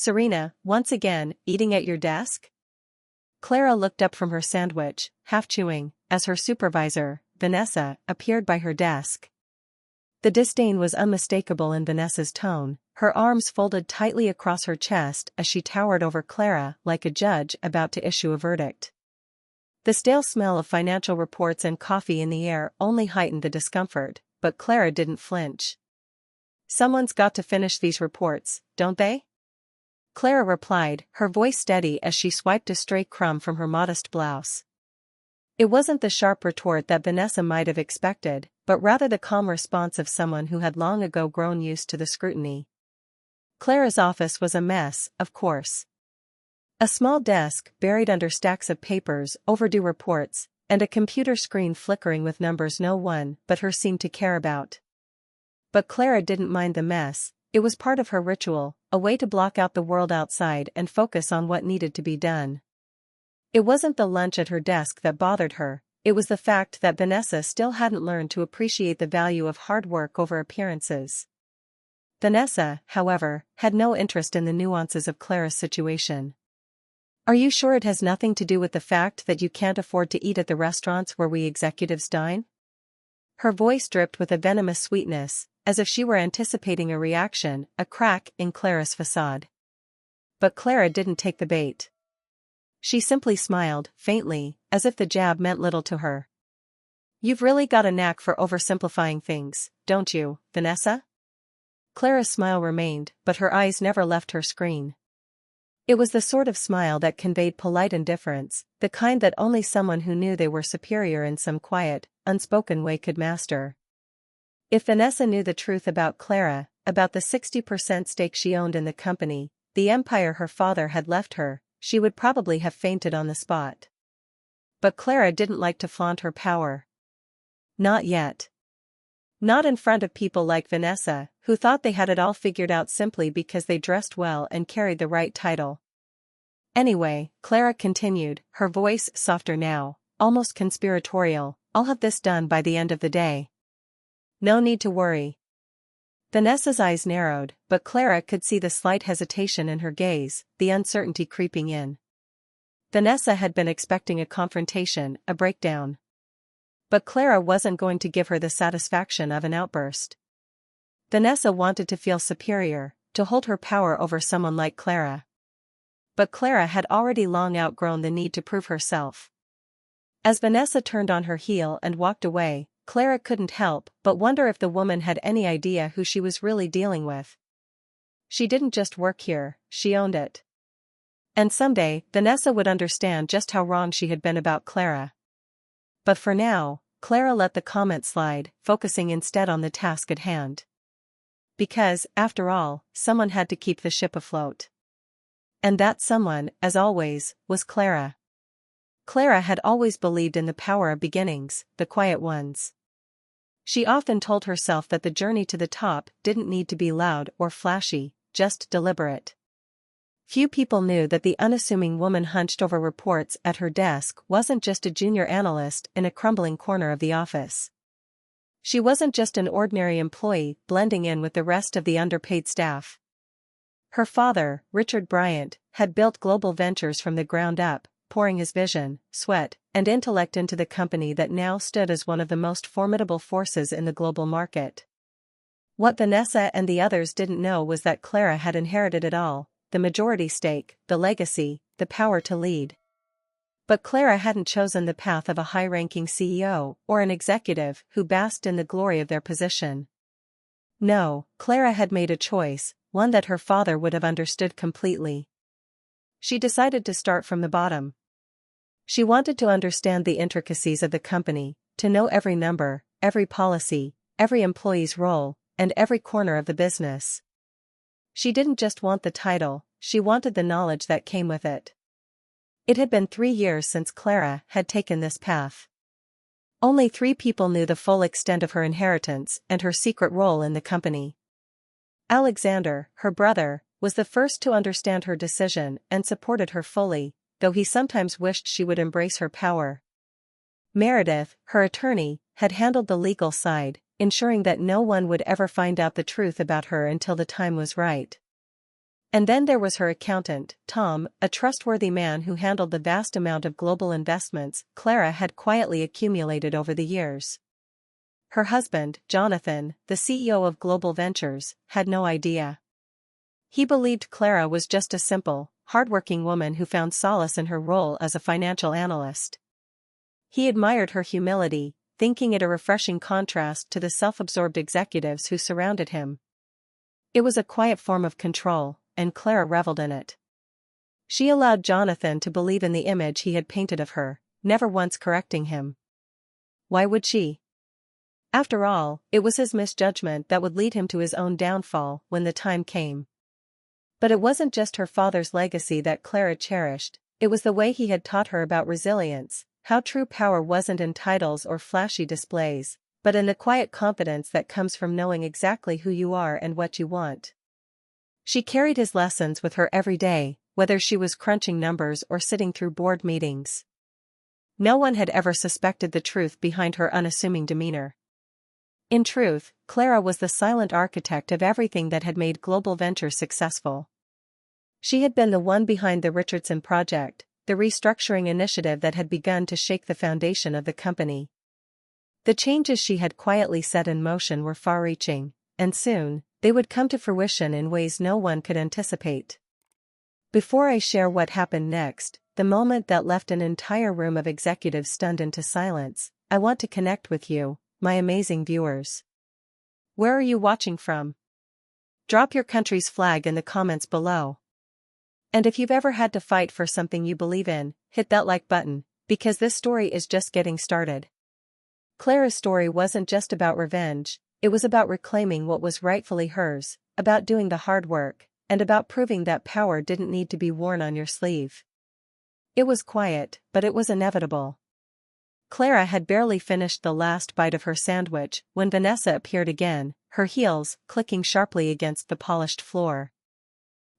Serena, once again, eating at your desk? Clara looked up from her sandwich, half chewing, as her supervisor, Vanessa, appeared by her desk. The disdain was unmistakable in Vanessa's tone, her arms folded tightly across her chest as she towered over Clara like a judge about to issue a verdict. The stale smell of financial reports and coffee in the air only heightened the discomfort, but Clara didn't flinch. "Someone's got to finish these reports, don't they?" Clara replied, her voice steady as she swiped a stray crumb from her modest blouse. It wasn't the sharp retort that Vanessa might have expected, but rather the calm response of someone who had long ago grown used to the scrutiny. Clara's office was a mess, of course. A small desk buried under stacks of papers, overdue reports, and a computer screen flickering with numbers no one but her seemed to care about. But Clara didn't mind the mess. It was part of her ritual, a way to block out the world outside and focus on what needed to be done. It wasn't the lunch at her desk that bothered her, it was the fact that Vanessa still hadn't learned to appreciate the value of hard work over appearances. Vanessa, however, had no interest in the nuances of Clara's situation. "Are you sure it has nothing to do with the fact that you can't afford to eat at the restaurants where we executives dine?" Her voice dripped with a venomous sweetness, as if she were anticipating a reaction, a crack in Clara's facade. But Clara didn't take the bait. She simply smiled, faintly, as if the jab meant little to her. "You've really got a knack for oversimplifying things, don't you, Vanessa?" Clara's smile remained, but her eyes never left her screen. It was the sort of smile that conveyed polite indifference, the kind that only someone who knew they were superior in some quiet, unspoken way could master. If Vanessa knew the truth about Clara, about the 60% stake she owned in the company, the empire her father had left her, she would probably have fainted on the spot. But Clara didn't like to flaunt her power. Not yet. Not in front of people like Vanessa, who thought they had it all figured out simply because they dressed well and carried the right title. "Anyway," Clara continued, her voice softer now, almost conspiratorial, "I'll have this done by the end of the day. No need to worry." Vanessa's eyes narrowed, but Clara could see the slight hesitation in her gaze, the uncertainty creeping in. Vanessa had been expecting a confrontation, a breakdown. But Clara wasn't going to give her the satisfaction of an outburst. Vanessa wanted to feel superior, to hold her power over someone like Clara. But Clara had already long outgrown the need to prove herself. As Vanessa turned on her heel and walked away, Clara couldn't help but wonder if the woman had any idea who she was really dealing with. She didn't just work here, she owned it. And someday, Vanessa would understand just how wrong she had been about Clara. But for now, Clara let the comment slide, focusing instead on the task at hand. Because, after all, someone had to keep the ship afloat. And that someone, as always, was Clara. Clara had always believed in the power of beginnings, the quiet ones. She often told herself that the journey to the top didn't need to be loud or flashy, just deliberate. Few people knew that the unassuming woman hunched over reports at her desk wasn't just a junior analyst in a crumbling corner of the office. She wasn't just an ordinary employee blending in with the rest of the underpaid staff. Her father, Richard Bryant, had built global ventures from the ground up, pouring his vision, sweat, and intellect into the company that now stood as one of the most formidable forces in the global market. What Vanessa and the others didn't know was that Clara had inherited it all, the majority stake, the legacy, the power to lead. But Clara hadn't chosen the path of a high-ranking CEO or an executive who basked in the glory of their position. No, Clara had made a choice, one that her father would have understood completely. She decided to start from the bottom. She wanted to understand the intricacies of the company, to know every number, every policy, every employee's role, and every corner of the business. She didn't just want the title, she wanted the knowledge that came with it. It had been 3 years since Clara had taken this path. Only 3 people knew the full extent of her inheritance and her secret role in the company. Alexander, her brother, was the first to understand her decision and supported her fully, though he sometimes wished she would embrace her power. Meredith, her attorney, had handled the legal side, ensuring that no one would ever find out the truth about her until the time was right. And then there was her accountant, Tom, a trustworthy man who handled the vast amount of global investments Clara had quietly accumulated over the years. Her husband, Jonathan, the CEO of Global Ventures, had no idea. He believed Clara was just a simple, hardworking woman who found solace in her role as a financial analyst. He admired her humility, thinking it a refreshing contrast to the self-absorbed executives who surrounded him. It was a quiet form of control, and Clara reveled in it. She allowed Jonathan to believe in the image he had painted of her, never once correcting him. Why would she? After all, it was his misjudgment that would lead him to his own downfall when the time came. But it wasn't just her father's legacy that Clara cherished, it was the way he had taught her about resilience, how true power wasn't in titles or flashy displays, but in the quiet confidence that comes from knowing exactly who you are and what you want. She carried his lessons with her every day, whether she was crunching numbers or sitting through board meetings. No one had ever suspected the truth behind her unassuming demeanor. In truth, Clara was the silent architect of everything that had made Global Ventures successful. She had been the one behind the Richardson project, the restructuring initiative that had begun to shake the foundation of the company. The changes she had quietly set in motion were far-reaching, and soon, they would come to fruition in ways no one could anticipate. Before I share what happened next, the moment that left an entire room of executives stunned into silence, I want to connect with you, my amazing viewers. Where are you watching from? Drop your country's flag in the comments below. And if you've ever had to fight for something you believe in, hit that like button, because this story is just getting started. Clara's story wasn't just about revenge, it was about reclaiming what was rightfully hers, about doing the hard work, and about proving that power didn't need to be worn on your sleeve. It was quiet, but it was inevitable. Clara had barely finished the last bite of her sandwich when Vanessa appeared again, her heels clicking sharply against the polished floor.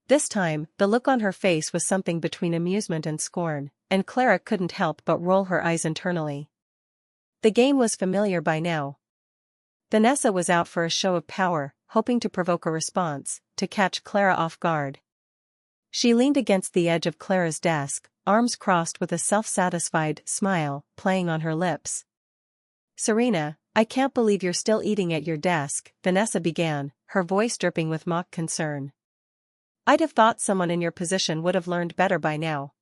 This time, the look on her face was something between amusement and scorn, and Clara couldn't help but roll her eyes internally. The game was familiar by now. Vanessa was out for a show of power, hoping to provoke a response, to catch Clara off guard. She leaned against the edge of Clara's desk, arms crossed with a self-satisfied smile playing on her lips. "Serena, I can't believe you're still eating at your desk," Vanessa began, her voice dripping with mock concern. "I'd have thought someone in your position would have learned better by now.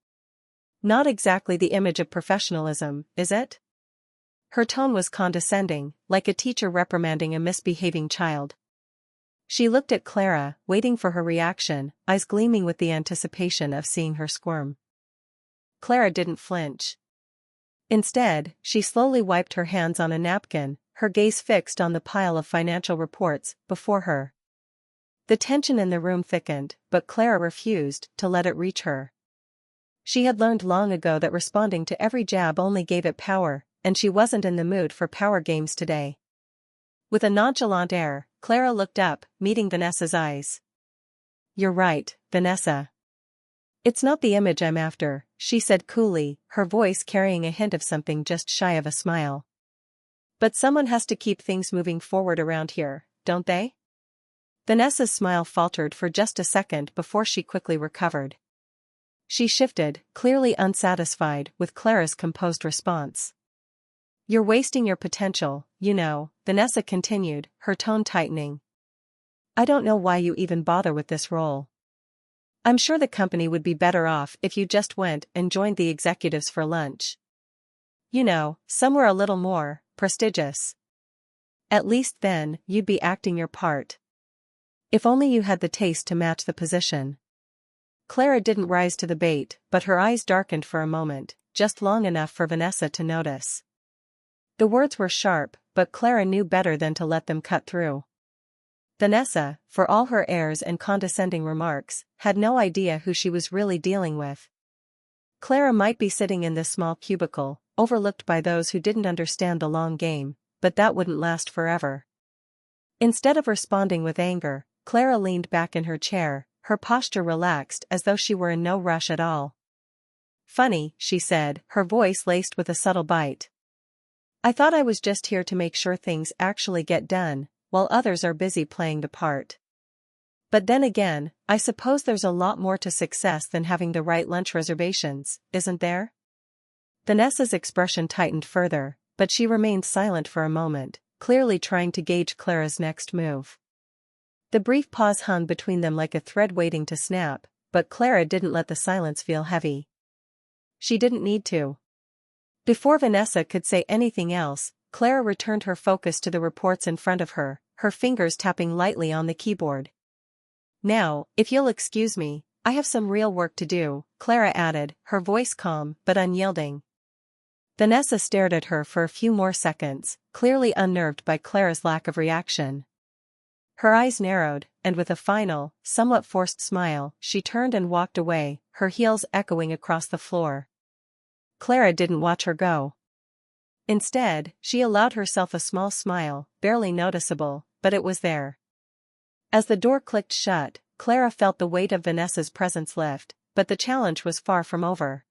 Not exactly the image of professionalism, is it?" Her tone was condescending, like a teacher reprimanding a misbehaving child. She looked at Clara, waiting for her reaction, eyes gleaming with the anticipation of seeing her squirm. Clara didn't flinch. Instead, she slowly wiped her hands on a napkin, her gaze fixed on the pile of financial reports before her. The tension in the room thickened, but Clara refused to let it reach her. She had learned long ago that responding to every jab only gave it power, and she wasn't in the mood for power games today. With a nonchalant air, Clara looked up, meeting Vanessa's eyes. "You're right, Vanessa. It's not the image I'm after," she said coolly, her voice carrying a hint of something just shy of a smile. "But someone has to keep things moving forward around here, don't they?" Vanessa's smile faltered for just a second before she quickly recovered. She shifted, clearly unsatisfied with Clara's composed response. "You're wasting your potential, you know," Vanessa continued, her tone tightening. "I don't know why you even bother with this role. I'm sure the company would be better off if you just went and joined the executives for lunch. You know, somewhere a little more prestigious. At least then, you'd be acting your part. If only you had the taste to match the position." Clara didn't rise to the bait, but her eyes darkened for a moment, just long enough for Vanessa to notice. The words were sharp, but Clara knew better than to let them cut through. Vanessa, for all her airs and condescending remarks, had no idea who she was really dealing with. Clara might be sitting in this small cubicle, overlooked by those who didn't understand the long game, but that wouldn't last forever. Instead of responding with anger, Clara leaned back in her chair, her posture relaxed as though she were in no rush at all. "Funny," she said, her voice laced with a subtle bite. "I thought I was just here to make sure things actually get done, while others are busy playing the part." But then again, I suppose there's a lot more to success than having the right lunch reservations, isn't there? Vanessa's expression tightened further, but she remained silent for a moment, clearly trying to gauge Clara's next move. The brief pause hung between them like a thread waiting to snap, but Clara didn't let the silence feel heavy. She didn't need to. Before Vanessa could say anything else, Clara returned her focus to the reports in front of her, her fingers tapping lightly on the keyboard. "Now, if you'll excuse me, I have some real work to do," Clara added, her voice calm but unyielding. Vanessa stared at her for a few more seconds, clearly unnerved by Clara's lack of reaction. Her eyes narrowed, and with a final, somewhat forced smile, she turned and walked away, her heels echoing across the floor. Clara didn't watch her go. Instead, she allowed herself a small smile, barely noticeable, but it was there. As the door clicked shut, Clara felt the weight of Vanessa's presence lift, but the challenge was far from over.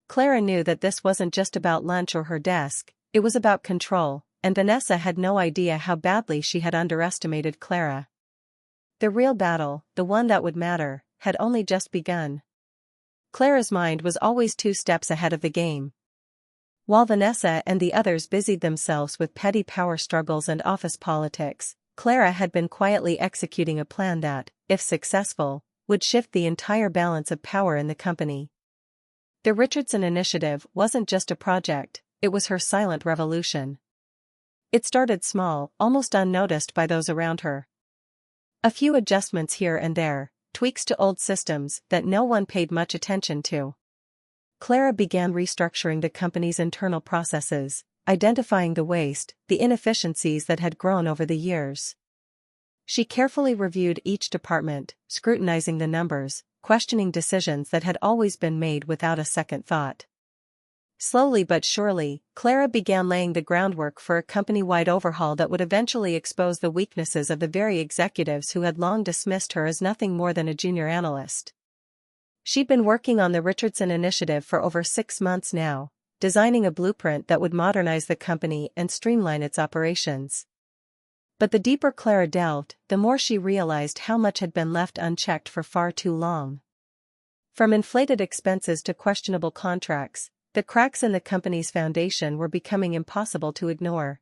Clara knew that this wasn't just about lunch or her desk, it was about control, and Vanessa had no idea how badly she had underestimated Clara. The real battle, the one that would matter, had only just begun. Clara's mind was always 2 steps ahead of the game. While Vanessa and the others busied themselves with petty power struggles and office politics, Clara had been quietly executing a plan that, if successful, would shift the entire balance of power in the company. The Richardson Initiative wasn't just a project, it was her silent revolution. It started small, almost unnoticed by those around her. A few adjustments here and there, tweaks to old systems that no one paid much attention to. Clara began restructuring the company's internal processes, identifying the waste, the inefficiencies that had grown over the years. She carefully reviewed each department, scrutinizing the numbers, questioning decisions that had always been made without a second thought. Slowly but surely, Clara began laying the groundwork for a company-wide overhaul that would eventually expose the weaknesses of the very executives who had long dismissed her as nothing more than a junior analyst. She'd been working on the Richardson Initiative for over 6 months now, designing a blueprint that would modernize the company and streamline its operations. But the deeper Clara delved, the more she realized how much had been left unchecked for far too long. From inflated expenses to questionable contracts, the cracks in the company's foundation were becoming impossible to ignore.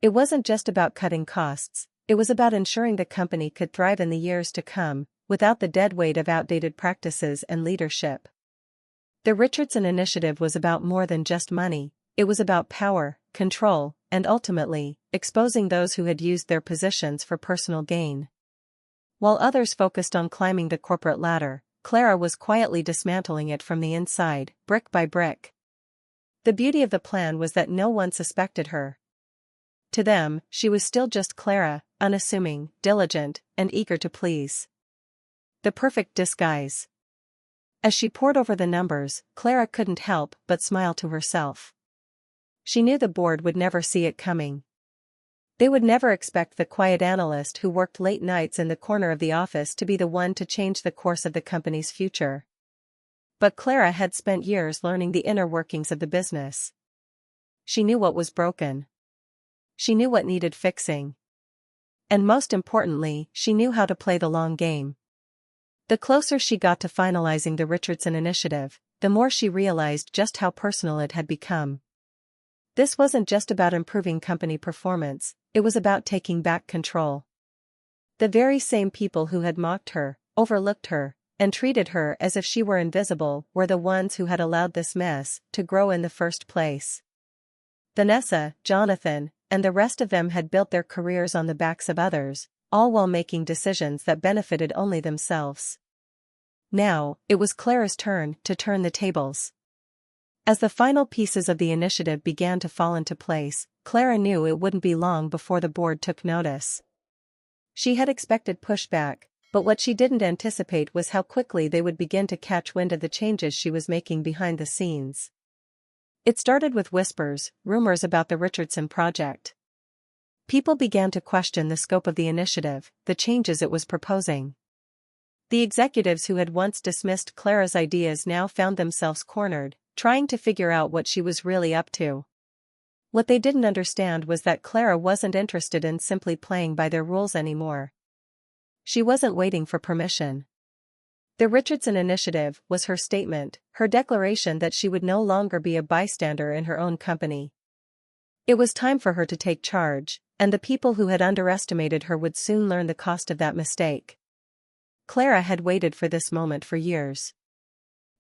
It wasn't just about cutting costs, it was about ensuring the company could thrive in the years to come, without the dead weight of outdated practices and leadership. The Richardson Initiative was about more than just money, it was about power, control, and ultimately, exposing those who had used their positions for personal gain. While others focused on climbing the corporate ladder, Clara was quietly dismantling it from the inside, brick by brick. The beauty of the plan was that no one suspected her. To them, she was still just Clara, unassuming, diligent, and eager to please. The perfect disguise. As she pored over the numbers, Clara couldn't help but smile to herself. She knew the board would never see it coming. They would never expect the quiet analyst who worked late nights in the corner of the office to be the one to change the course of the company's future. But Clara had spent years learning the inner workings of the business. She knew what was broken. She knew what needed fixing. And most importantly, she knew how to play the long game. The closer she got to finalizing the Richardson Initiative, the more she realized just how personal it had become. This wasn't just about improving company performance, it was about taking back control. The very same people who had mocked her, overlooked her, and treated her as if she were invisible were the ones who had allowed this mess to grow in the first place. Vanessa, Jonathan, and the rest of them had built their careers on the backs of others, all while making decisions that benefited only themselves. Now, it was Clara's turn to turn the tables. As the final pieces of the initiative began to fall into place, Clara knew it wouldn't be long before the board took notice. She had expected pushback, but what she didn't anticipate was how quickly they would begin to catch wind of the changes she was making behind the scenes. It started with whispers, rumors about the Richardson project. People began to question the scope of the initiative, the changes it was proposing. The executives who had once dismissed Clara's ideas now found themselves cornered, trying to figure out what she was really up to. What they didn't understand was that Clara wasn't interested in simply playing by their rules anymore. She wasn't waiting for permission. The Richardson Initiative was her statement, her declaration that she would no longer be a bystander in her own company. It was time for her to take charge, and the people who had underestimated her would soon learn the cost of that mistake. Clara had waited for this moment for years.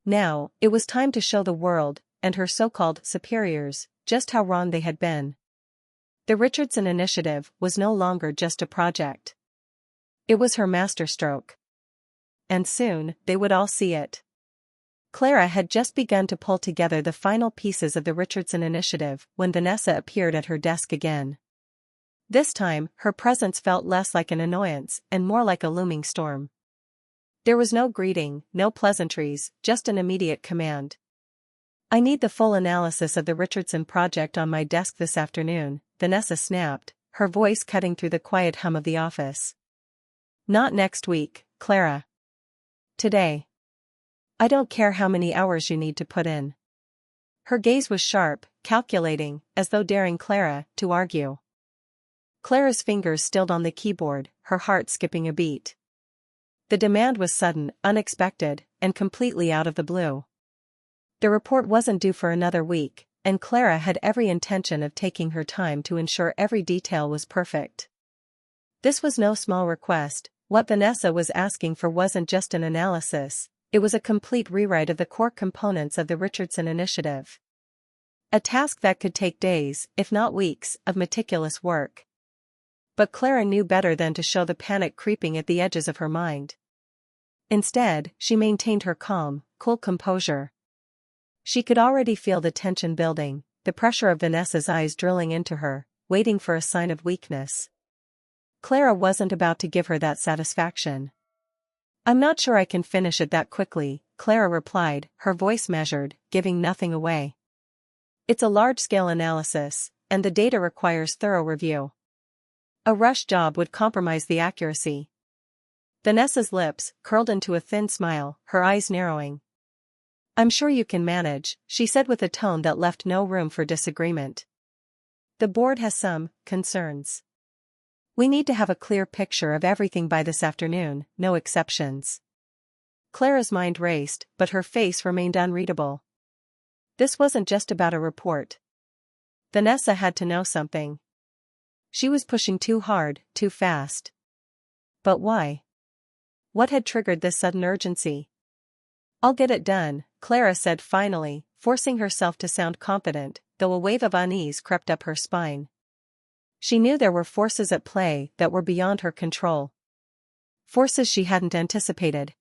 Now, it was time to show the world, and her so-called superiors, just how wrong they had been. The Richardson Initiative was no longer just a project. It was her masterstroke. And soon, they would all see it. Clara had just begun to pull together the final pieces of the Richardson Initiative when Vanessa appeared at her desk again. This time, her presence felt less like an annoyance and more like a looming storm. There was no greeting, no pleasantries, just an immediate command. "I need the full analysis of the Richardson project on my desk this afternoon," Vanessa snapped, her voice cutting through the quiet hum of the office. "Not next week, Clara. Today. I don't care how many hours you need to put in." Her gaze was sharp, calculating, as though daring Clara to argue. Clara's fingers stilled on the keyboard, her heart skipping a beat. The demand was sudden, unexpected, and completely out of the blue. The report wasn't due for another week, and Clara had every intention of taking her time to ensure every detail was perfect. This was no small request. What Vanessa was asking for wasn't just an analysis, it was a complete rewrite of the core components of the Richardson Initiative. A task that could take days, if not weeks, of meticulous work. But Clara knew better than to show the panic creeping at the edges of her mind. Instead, she maintained her calm, cool composure. She could already feel the tension building, the pressure of Vanessa's eyes drilling into her, waiting for a sign of weakness. Clara wasn't about to give her that satisfaction. "I'm not sure I can finish it that quickly," Clara replied, her voice measured, giving nothing away. "It's a large-scale analysis, and the data requires thorough review. A rush job would compromise the accuracy." Vanessa's lips curled into a thin smile, her eyes narrowing. "I'm sure you can manage," she said with a tone that left no room for disagreement. "The board has some concerns. We need to have a clear picture of everything by this afternoon, no exceptions." Clara's mind raced, but her face remained unreadable. This wasn't just about a report. Vanessa had to know something. She was pushing too hard, too fast. But why? What had triggered this sudden urgency? "I'll get it done," Clara said finally, forcing herself to sound confident, though a wave of unease crept up her spine. She knew there were forces at play that were beyond her control. Forces she hadn't anticipated.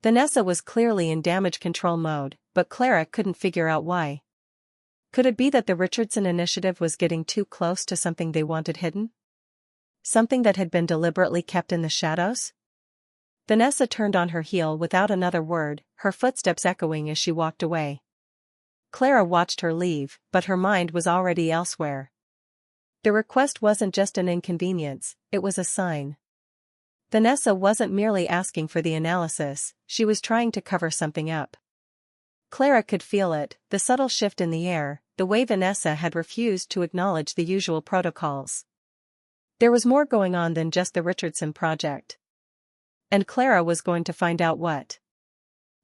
Vanessa was clearly in damage control mode, but Clara couldn't figure out why. Could it be that the Richardson Initiative was getting too close to something they wanted hidden? Something that had been deliberately kept in the shadows? Vanessa turned on her heel without another word, her footsteps echoing as she walked away. Clara watched her leave, but her mind was already elsewhere. The request wasn't just an inconvenience, it was a sign. Vanessa wasn't merely asking for the analysis, she was trying to cover something up. Clara could feel it, the subtle shift in the air, the way Vanessa had refused to acknowledge the usual protocols. There was more going on than just the Richardson project. And Clara was going to find out what.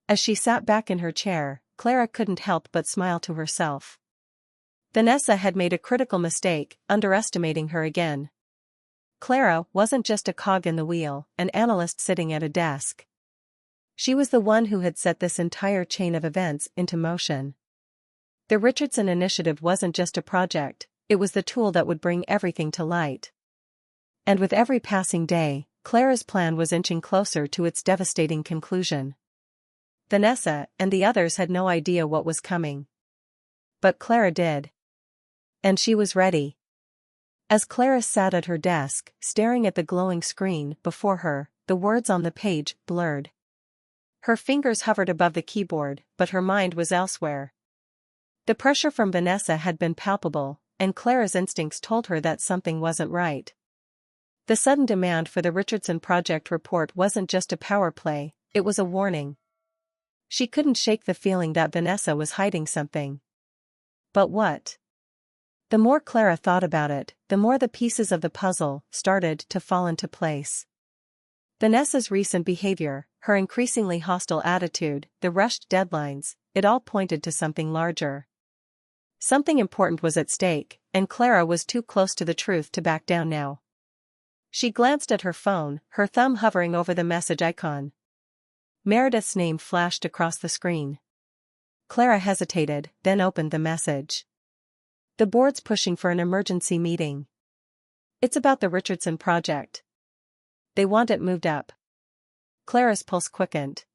As she sat back in her chair, Clara couldn't help but smile to herself. Vanessa had made a critical mistake, underestimating her again. Clara wasn't just a cog in the wheel, an analyst sitting at a desk. She was the one who had set this entire chain of events into motion. The Richardson Initiative wasn't just a project, it was the tool that would bring everything to light. And with every passing day, Clara's plan was inching closer to its devastating conclusion. Vanessa and the others had no idea what was coming. But Clara did. And she was ready. As Clara sat at her desk, staring at the glowing screen before her, the words on the page blurred. Her fingers hovered above the keyboard, but her mind was elsewhere. The pressure from Vanessa had been palpable, and Clara's instincts told her that something wasn't right. The sudden demand for the Richardson Project report wasn't just a power play, it was a warning. She couldn't shake the feeling that Vanessa was hiding something. But what? The more Clara thought about it, the more the pieces of the puzzle started to fall into place. Vanessa's recent behavior, her increasingly hostile attitude, the rushed deadlines, it all pointed to something larger. Something important was at stake, and Clara was too close to the truth to back down now. She glanced at her phone, her thumb hovering over the message icon. Meredith's name flashed across the screen. Clara hesitated, then opened the message. The board's pushing for an emergency meeting. It's about the Richardson project. They want it moved up. Clara's pulse quickened.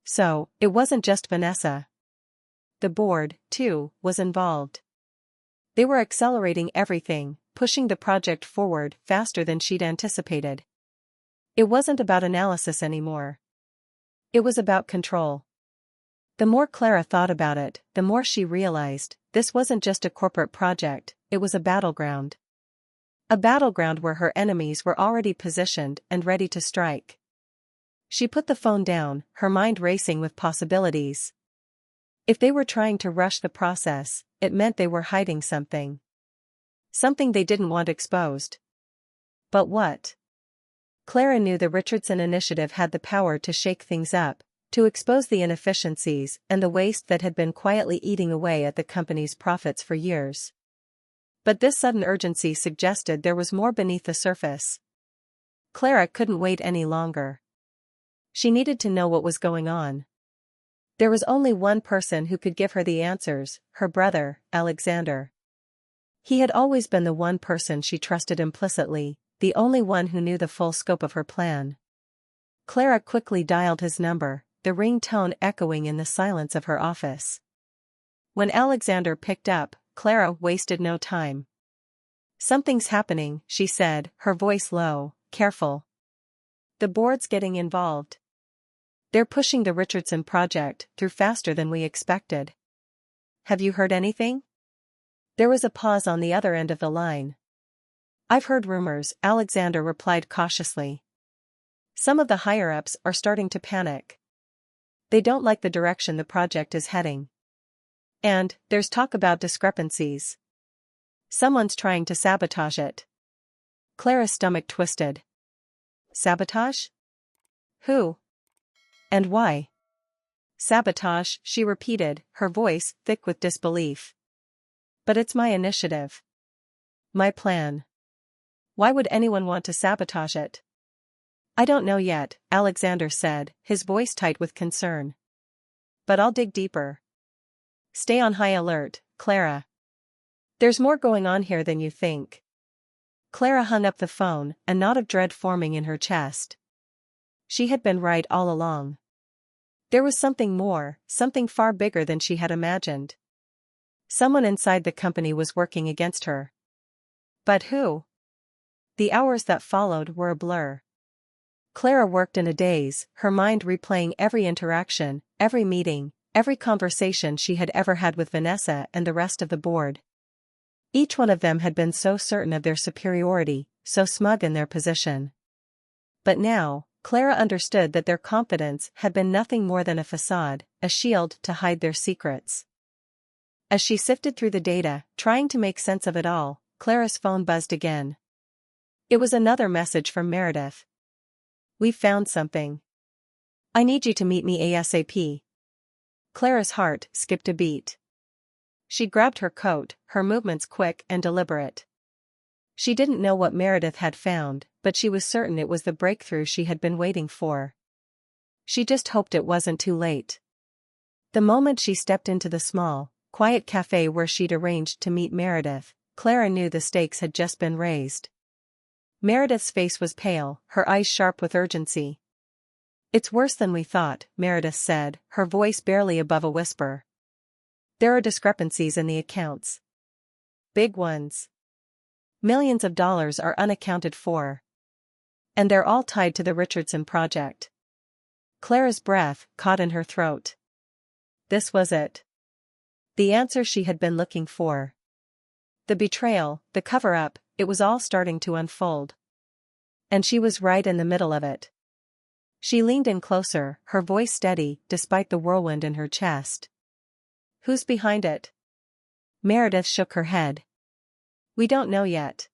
So, it wasn't just Vanessa. The board, too, was involved. They were accelerating everything, pushing the project forward faster than she'd anticipated. It wasn't about analysis anymore. It was about control. The more Clara thought about it, the more she realized, this wasn't just a corporate project, it was a battleground. A battleground where her enemies were already positioned and ready to strike. She put the phone down, her mind racing with possibilities. If they were trying to rush the process, it meant they were hiding something. Something they didn't want exposed. But what? Clara knew the Richardson Initiative had the power to shake things up, to expose the inefficiencies and the waste that had been quietly eating away at the company's profits for years. But this sudden urgency suggested there was more beneath the surface. Clara couldn't wait any longer. She needed to know what was going on. There was only one person who could give her the answers, her brother, Alexander. He had always been the one person she trusted implicitly, the only one who knew the full scope of her plan. Clara quickly dialed his number, the ring-tone echoing in the silence of her office. When Alexander picked up, Clara wasted no time. "Something's happening," she said, her voice low, careful. "The board's getting involved. They're pushing the Richardson project through faster than we expected. Have you heard anything?" There was a pause on the other end of the line. "I've heard rumors," Alexander replied cautiously. "Some of the higher-ups are starting to panic. They don't like the direction the project is heading. And there's talk about discrepancies. Someone's trying to sabotage it." Clara's stomach twisted. Sabotage? Who? And why? Sabotage, she repeated, her voice thick with disbelief. "But it's my initiative. My plan. Why would anyone want to sabotage it?" "I don't know yet," Alexander said, his voice tight with concern. "But I'll dig deeper. Stay on high alert, Clara. There's more going on here than you think." Clara hung up the phone, a knot of dread forming in her chest. She had been right all along. There was something more, something far bigger than she had imagined. Someone inside the company was working against her. But who? The hours that followed were a blur. Clara worked in a daze, her mind replaying every interaction, every meeting, every conversation she had ever had with Vanessa and the rest of the board. Each one of them had been so certain of their superiority, so smug in their position. But now, Clara understood that their confidence had been nothing more than a facade, a shield to hide their secrets. As she sifted through the data, trying to make sense of it all, Clara's phone buzzed again. It was another message from Meredith. "We've found something. I need you to meet me ASAP." Clara's heart skipped a beat. She grabbed her coat, her movements quick and deliberate. She didn't know what Meredith had found, but she was certain it was the breakthrough she had been waiting for. She just hoped it wasn't too late. The moment she stepped into the small, quiet cafe where she'd arranged to meet Meredith, Clara knew the stakes had just been raised. Meredith's face was pale, her eyes sharp with urgency. "It's worse than we thought," Meredith said, her voice barely above a whisper. "There are discrepancies in the accounts. Big ones. Millions of dollars are unaccounted for. And they're all tied to the Richardson project." Clara's breath caught in her throat. This was it. The answer she had been looking for. The betrayal, the cover-up, it was all starting to unfold. And she was right in the middle of it. She leaned in closer, her voice steady, despite the whirlwind in her chest. "Who's behind it?" Meredith shook her head. "We don't know yet.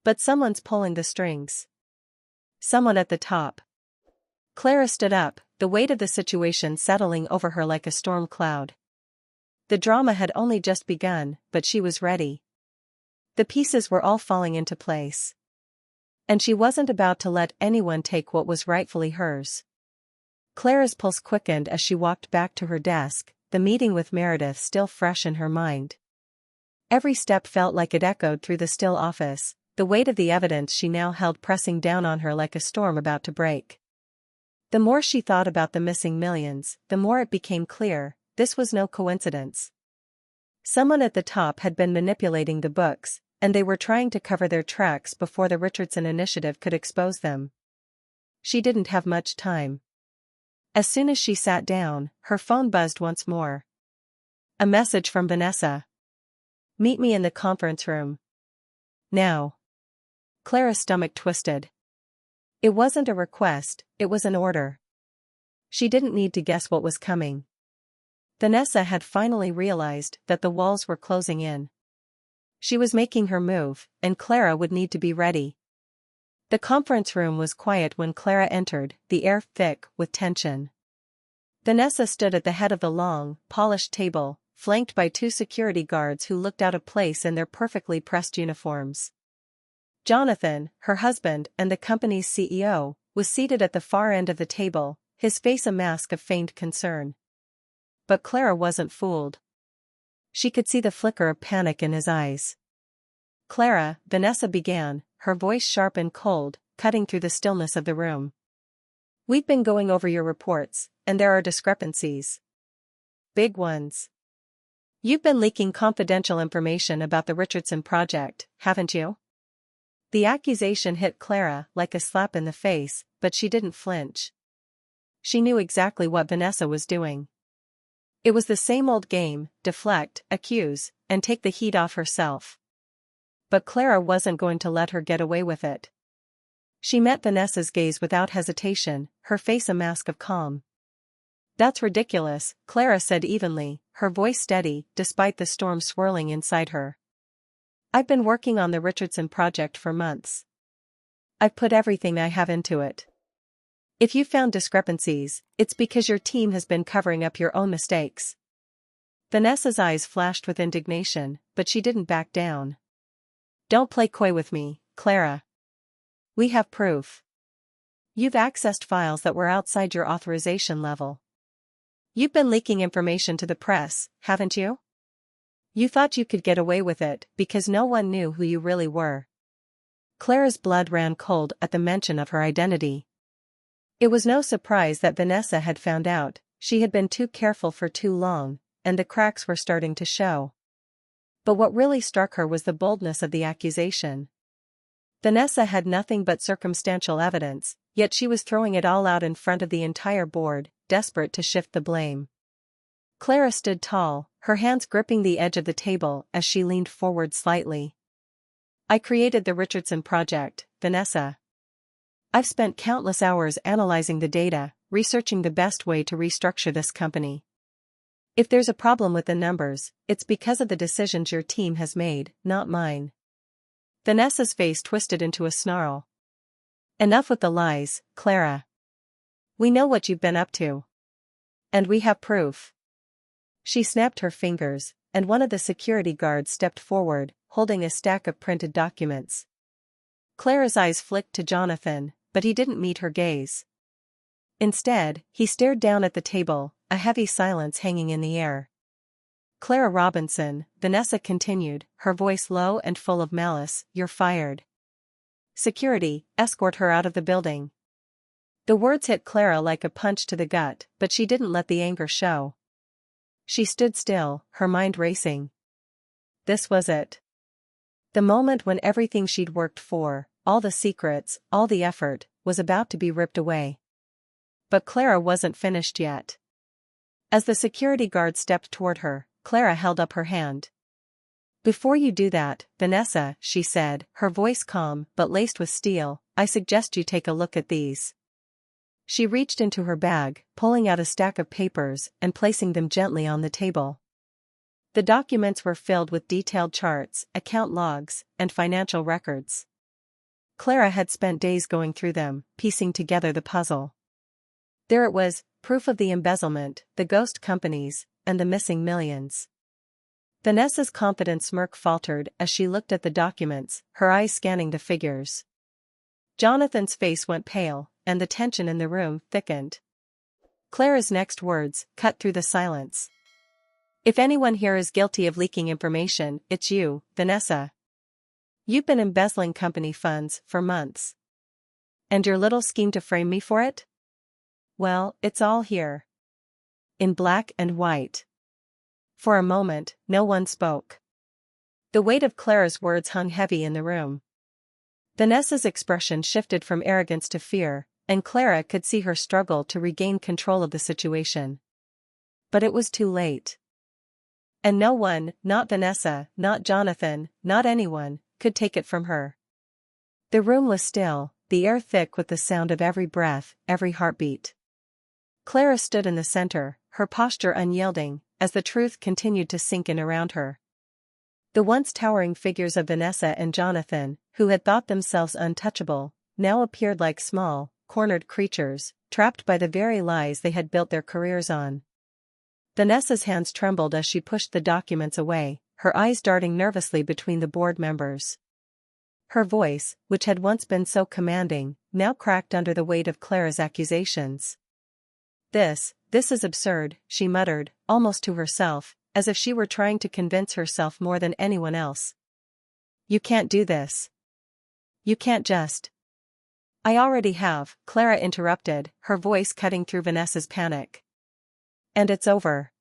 But someone's pulling the strings. Someone at the top. Clara stood up, the weight of the situation settling over her like a storm cloud. The drama had only just begun, but she was ready. The pieces were all falling into place. And she wasn't about to let anyone take what was rightfully hers. Clara's pulse quickened as she walked back to her desk, the meeting with Meredith still fresh in her mind. Every step felt like it echoed through the still office, the weight of the evidence she now held pressing down on her like a storm about to break. The more she thought about the missing millions, the more it became clear, this was no coincidence. Someone at the top had been manipulating the books, and they were trying to cover their tracks before the Richardson Initiative could expose them. She didn't have much time. As soon as she sat down, her phone buzzed once more. A message from Vanessa. "Meet me in the conference room. Now." Clara's stomach twisted. It wasn't a request, it was an order. She didn't need to guess what was coming. Vanessa had finally realized that the walls were closing in. She was making her move, and Clara would need to be ready. The conference room was quiet when Clara entered, the air thick with tension. Vanessa stood at the head of the long, polished table, flanked by two security guards who looked out of place in their perfectly pressed uniforms. Jonathan, her husband and the company's CEO, was seated at the far end of the table, his face a mask of feigned concern. But Clara wasn't fooled. She could see the flicker of panic in his eyes. "Clara," Vanessa began, her voice sharp and cold, cutting through the stillness of the room. "We've been going over your reports, and there are discrepancies. Big ones. You've been leaking confidential information about the Richardson project, haven't you?" The accusation hit Clara like a slap in the face, but she didn't flinch. She knew exactly what Vanessa was doing. It was the same old game: deflect, accuse, and take the heat off herself. But Clara wasn't going to let her get away with it. She met Vanessa's gaze without hesitation, her face a mask of calm. "That's ridiculous," Clara said evenly, her voice steady, despite the storm swirling inside her. "I've been working on the Richardson project for months. I've put everything I have into it. If you found discrepancies, it's because your team has been covering up your own mistakes." Vanessa's eyes flashed with indignation, but she didn't back down. "Don't play coy with me, Clara. We have proof. You've accessed files that were outside your authorization level. You've been leaking information to the press, haven't you? You thought you could get away with it because no one knew who you really were." Clara's blood ran cold at the mention of her identity. It was no surprise that Vanessa had found out. She had been too careful for too long, and the cracks were starting to show. But what really struck her was the boldness of the accusation. Vanessa had nothing but circumstantial evidence, yet she was throwing it all out in front of the entire board, desperate to shift the blame. Clara stood tall, her hands gripping the edge of the table as she leaned forward slightly. "I created the Richardson project, Vanessa. I've spent countless hours analyzing the data, researching the best way to restructure this company. If there's a problem with the numbers, it's because of the decisions your team has made, not mine." Vanessa's face twisted into a snarl. "Enough with the lies, Clara. We know what you've been up to. And we have proof." She snapped her fingers, and one of the security guards stepped forward, holding a stack of printed documents. Clara's eyes flicked to Jonathan, but he didn't meet her gaze. Instead, he stared down at the table, a heavy silence hanging in the air. "Clara Robinson," Vanessa continued, her voice low and full of malice, "you're fired. Security, escort her out of the building." The words hit Clara like a punch to the gut, but she didn't let the anger show. She stood still, her mind racing. This was it. The moment when everything she'd worked for, all the secrets, all the effort, was about to be ripped away. But Clara wasn't finished yet. As the security guard stepped toward her, Clara held up her hand. "Before you do that, Vanessa," she said, her voice calm but laced with steel, "I suggest you take a look at these." She reached into her bag, pulling out a stack of papers and placing them gently on the table. The documents were filled with detailed charts, account logs, and financial records. Clara had spent days going through them, piecing together the puzzle. There it was, proof of the embezzlement, the ghost companies, and the missing millions. Vanessa's confident smirk faltered as she looked at the documents, her eyes scanning the figures. Jonathan's face went pale, and the tension in the room thickened. Clara's next words cut through the silence. "If anyone here is guilty of leaking information, it's you, Vanessa. You've been embezzling company funds for months. And your little scheme to frame me for it? Well, it's all here. In black and white." For a moment, no one spoke. The weight of Clara's words hung heavy in the room. Vanessa's expression shifted from arrogance to fear, and Clara could see her struggle to regain control of the situation. But it was too late. And no one, not Vanessa, not Jonathan, not anyone, could take it from her. The room was still, the air thick with the sound of every breath, every heartbeat. Clara stood in the center, her posture unyielding, as the truth continued to sink in around her. The once towering figures of Vanessa and Jonathan, who had thought themselves untouchable, now appeared like small, cornered creatures, trapped by the very lies they had built their careers on. Vanessa's hands trembled as she pushed the documents away, her eyes darting nervously between the board members. Her voice, which had once been so commanding, now cracked under the weight of Clara's accusations. This is absurd," she muttered, almost to herself, as if she were trying to convince herself more than anyone else. "You can't do this. You can't just—" "I already have," Clara interrupted, her voice cutting through Vanessa's panic. "And it's over."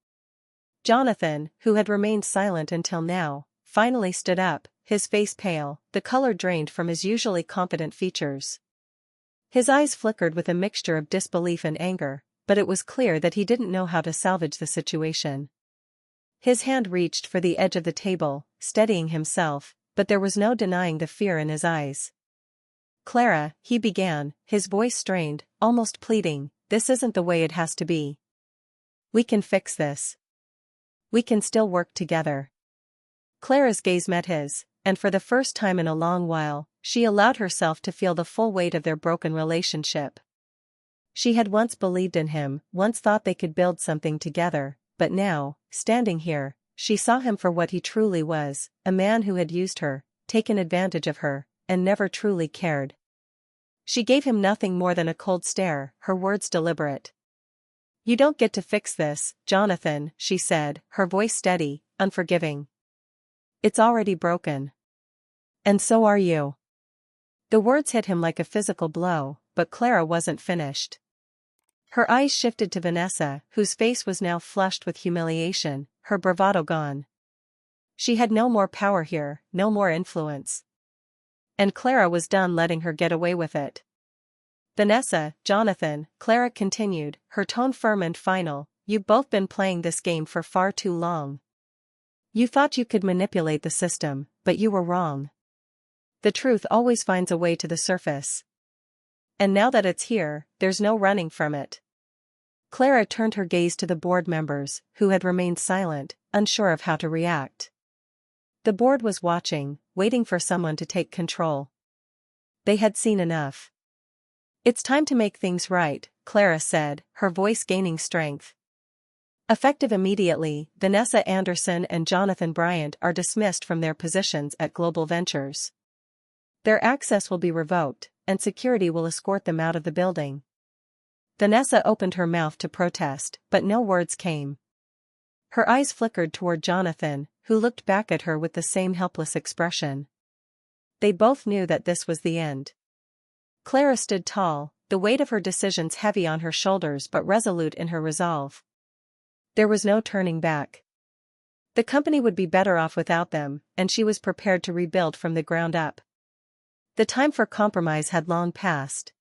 Jonathan, who had remained silent until now, finally stood up, his face pale, the color drained from his usually confident features. His eyes flickered with a mixture of disbelief and anger, but it was clear that he didn't know how to salvage the situation. His hand reached for the edge of the table, steadying himself, but there was no denying the fear in his eyes. "Clara," he began, his voice strained, almost pleading, "this isn't the way it has to be. We can fix this. We can still work together." Clara's gaze met his, and for the first time in a long while, she allowed herself to feel the full weight of their broken relationship. She had once believed in him, once thought they could build something together, but now, standing here, she saw him for what he truly was, a man who had used her, taken advantage of her, and never truly cared. She gave him nothing more than a cold stare, her words deliberate. "You don't get to fix this, Jonathan," she said, her voice steady, unforgiving. "It's already broken. And so are you." The words hit him like a physical blow, but Clara wasn't finished. Her eyes shifted to Vanessa, whose face was now flushed with humiliation, her bravado gone. She had no more power here, no more influence. And Clara was done letting her get away with it. "Vanessa, Jonathan," Clara continued, her tone firm and final, "you've both been playing this game for far too long. You thought you could manipulate the system, but you were wrong. The truth always finds a way to the surface. And now that it's here, there's no running from it." Clara turned her gaze to the board members, who had remained silent, unsure of how to react. The board was watching, waiting for someone to take control. They had seen enough. "It's time to make things right," Clara said, her voice gaining strength. "Effective immediately, Vanessa Anderson and Jonathan Bryant are dismissed from their positions at Global Ventures. Their access will be revoked, and security will escort them out of the building." Vanessa opened her mouth to protest, but no words came. Her eyes flickered toward Jonathan, who looked back at her with the same helpless expression. They both knew that this was the end. Clara stood tall, the weight of her decisions heavy on her shoulders but resolute in her resolve. There was no turning back. The company would be better off without them, and she was prepared to rebuild from the ground up. The time for compromise had long passed.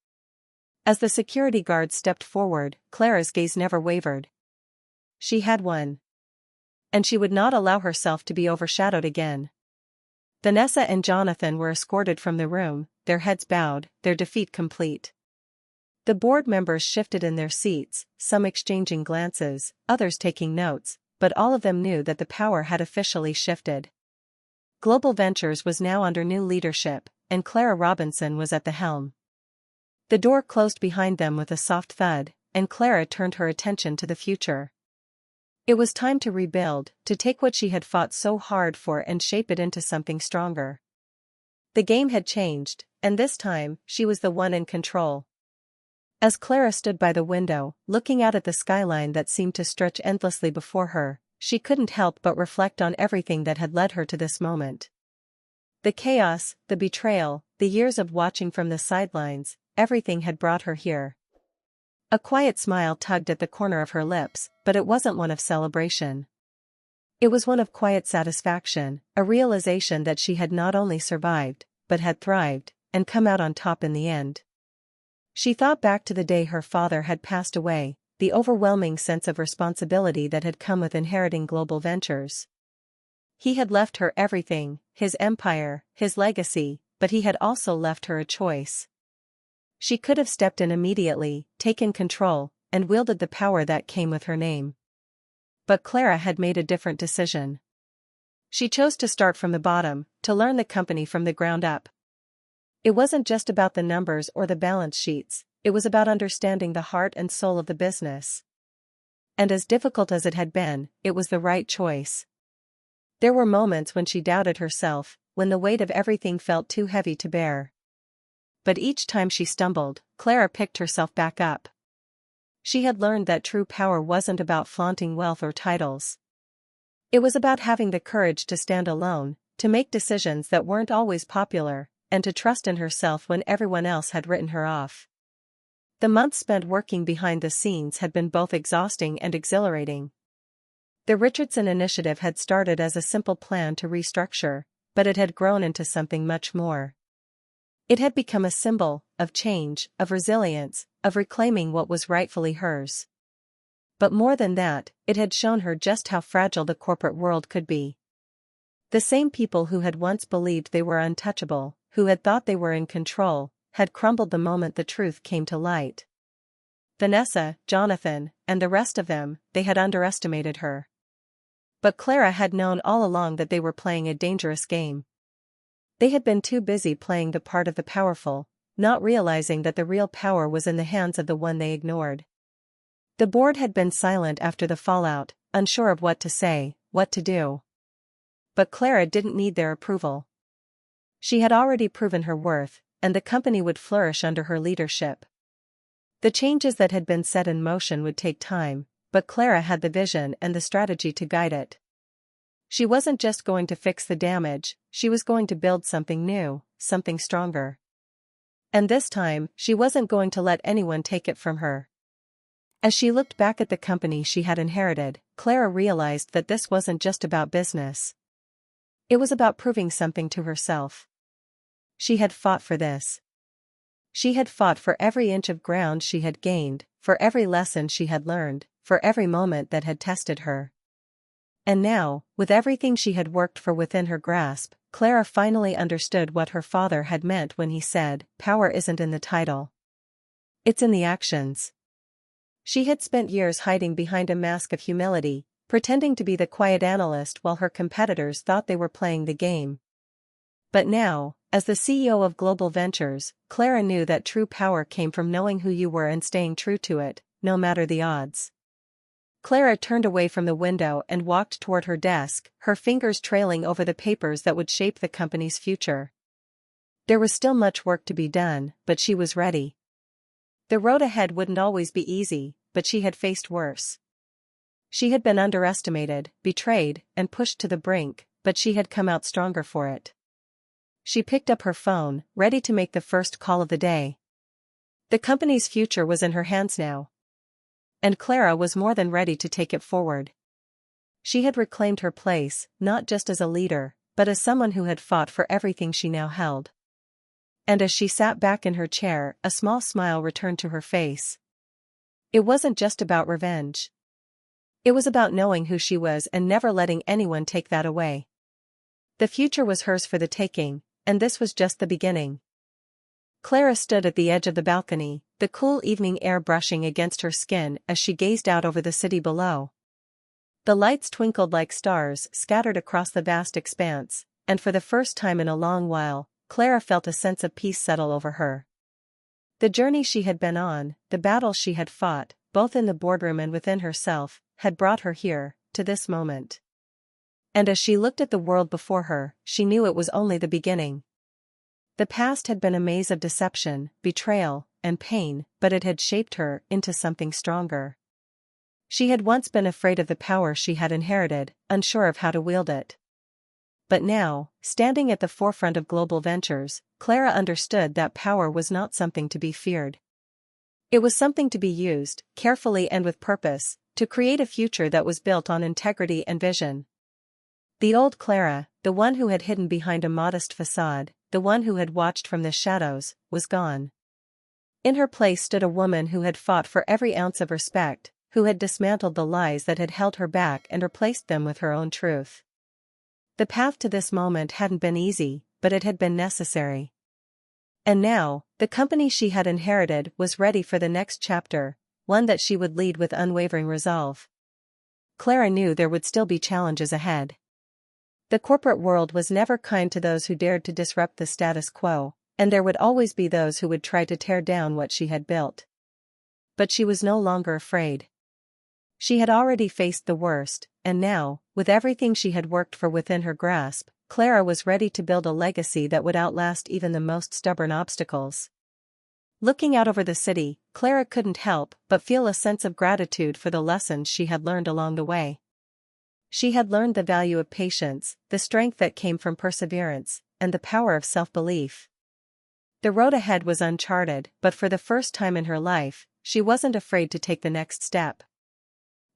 As the security guards stepped forward, Clara's gaze never wavered. She had won. And she would not allow herself to be overshadowed again. Vanessa and Jonathan were escorted from the room, their heads bowed, their defeat complete. The board members shifted in their seats, some exchanging glances, others taking notes, but all of them knew that the power had officially shifted. Global Ventures was now under new leadership, and Clara Robinson was at the helm. The door closed behind them with a soft thud, and Clara turned her attention to the future. It was time to rebuild, to take what she had fought so hard for and shape it into something stronger. The game had changed, and this time, she was the one in control. As Clara stood by the window, looking out at the skyline that seemed to stretch endlessly before her, she couldn't help but reflect on everything that had led her to this moment. The chaos, the betrayal, the years of watching from the sidelines, everything had brought her here. A quiet smile tugged at the corner of her lips, but it wasn't one of celebration. It was one of quiet satisfaction, a realization that she had not only survived, but had thrived, and come out on top in the end. She thought back to the day her father had passed away, the overwhelming sense of responsibility that had come with inheriting Global Ventures. He had left her everything, his empire, his legacy, but he had also left her a choice. She could have stepped in immediately, taken control, and wielded the power that came with her name. But Clara had made a different decision. She chose to start from the bottom, to learn the company from the ground up. It wasn't just about the numbers or the balance sheets, it was about understanding the heart and soul of the business. And as difficult as it had been, it was the right choice. There were moments when she doubted herself, when the weight of everything felt too heavy to bear. But each time she stumbled, Clara picked herself back up. She had learned that true power wasn't about flaunting wealth or titles. It was about having the courage to stand alone, to make decisions that weren't always popular, and to trust in herself when everyone else had written her off. The months spent working behind the scenes had been both exhausting and exhilarating. The Richardson Initiative had started as a simple plan to restructure, but it had grown into something much more. It had become a symbol of change, of resilience, of reclaiming what was rightfully hers. But more than that, it had shown her just how fragile the corporate world could be. The same people who had once believed they were untouchable, who had thought they were in control, had crumbled the moment the truth came to light. Vanessa, Jonathan, and the rest of them, they had underestimated her. But Clara had known all along that they were playing a dangerous game. They had been too busy playing the part of the powerful, not realizing that the real power was in the hands of the one they ignored. The board had been silent after the fallout, unsure of what to say, what to do. But Clara didn't need their approval. She had already proven her worth, and the company would flourish under her leadership. The changes that had been set in motion would take time, but Clara had the vision and the strategy to guide it. She wasn't just going to fix the damage, she was going to build something new, something stronger. And this time, she wasn't going to let anyone take it from her. As she looked back at the company she had inherited, Clara realized that this wasn't just about business. It was about proving something to herself. She had fought for this. She had fought for every inch of ground she had gained, for every lesson she had learned, for every moment that had tested her. And now, with everything she had worked for within her grasp, Clara finally understood what her father had meant when he said, "Power isn't in the title. It's in the actions." She had spent years hiding behind a mask of humility, pretending to be the quiet analyst while her competitors thought they were playing the game. But now, as the CEO of Global Ventures, Clara knew that true power came from knowing who you were and staying true to it, no matter the odds. Clara turned away from the window and walked toward her desk, her fingers trailing over the papers that would shape the company's future. There was still much work to be done, but she was ready. The road ahead wouldn't always be easy, but she had faced worse. She had been underestimated, betrayed, and pushed to the brink, but she had come out stronger for it. She picked up her phone, ready to make the first call of the day. The company's future was in her hands now. And Clara was more than ready to take it forward. She had reclaimed her place, not just as a leader, but as someone who had fought for everything she now held. And as she sat back in her chair, a small smile returned to her face. It wasn't just about revenge. It was about knowing who she was and never letting anyone take that away. The future was hers for the taking, and this was just the beginning. Clara stood at the edge of the balcony, the cool evening air brushing against her skin as she gazed out over the city below. The lights twinkled like stars scattered across the vast expanse, and for the first time in a long while, Clara felt a sense of peace settle over her. The journey she had been on, the battles she had fought, both in the boardroom and within herself, had brought her here, to this moment. And as she looked at the world before her, she knew it was only the beginning. The past had been a maze of deception, betrayal, and pain, but it had shaped her into something stronger. She had once been afraid of the power she had inherited, unsure of how to wield it. But now, standing at the forefront of global ventures, Clara understood that power was not something to be feared. It was something to be used, carefully and with purpose, to create a future that was built on integrity and vision. The old Clara, the one who had hidden behind a modest facade, the one who had watched from the shadows, was gone. In her place stood a woman who had fought for every ounce of respect, who had dismantled the lies that had held her back and replaced them with her own truth. The path to this moment hadn't been easy, but it had been necessary. And now, the company she had inherited was ready for the next chapter, one that she would lead with unwavering resolve. Clara knew there would still be challenges ahead. The corporate world was never kind to those who dared to disrupt the status quo, and there would always be those who would try to tear down what she had built. But she was no longer afraid. She had already faced the worst, and now, with everything she had worked for within her grasp, Clara was ready to build a legacy that would outlast even the most stubborn obstacles. Looking out over the city, Clara couldn't help but feel a sense of gratitude for the lessons she had learned along the way. She had learned the value of patience, the strength that came from perseverance, and the power of self-belief. The road ahead was uncharted, but for the first time in her life, she wasn't afraid to take the next step.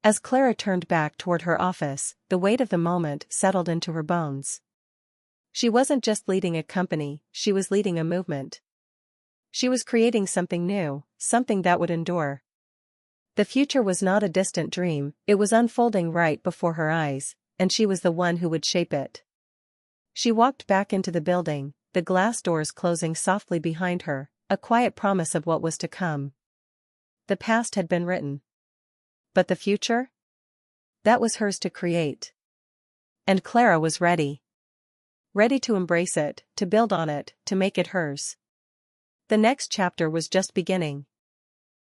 As Clara turned back toward her office, the weight of the moment settled into her bones. She wasn't just leading a company, she was leading a movement. She was creating something new, something that would endure. The future was not a distant dream, it was unfolding right before her eyes, and she was the one who would shape it. She walked back into the building, the glass doors closing softly behind her, a quiet promise of what was to come. The past had been written. But the future? That was hers to create. And Clara was ready. Ready to embrace it, to build on it, to make it hers. The next chapter was just beginning.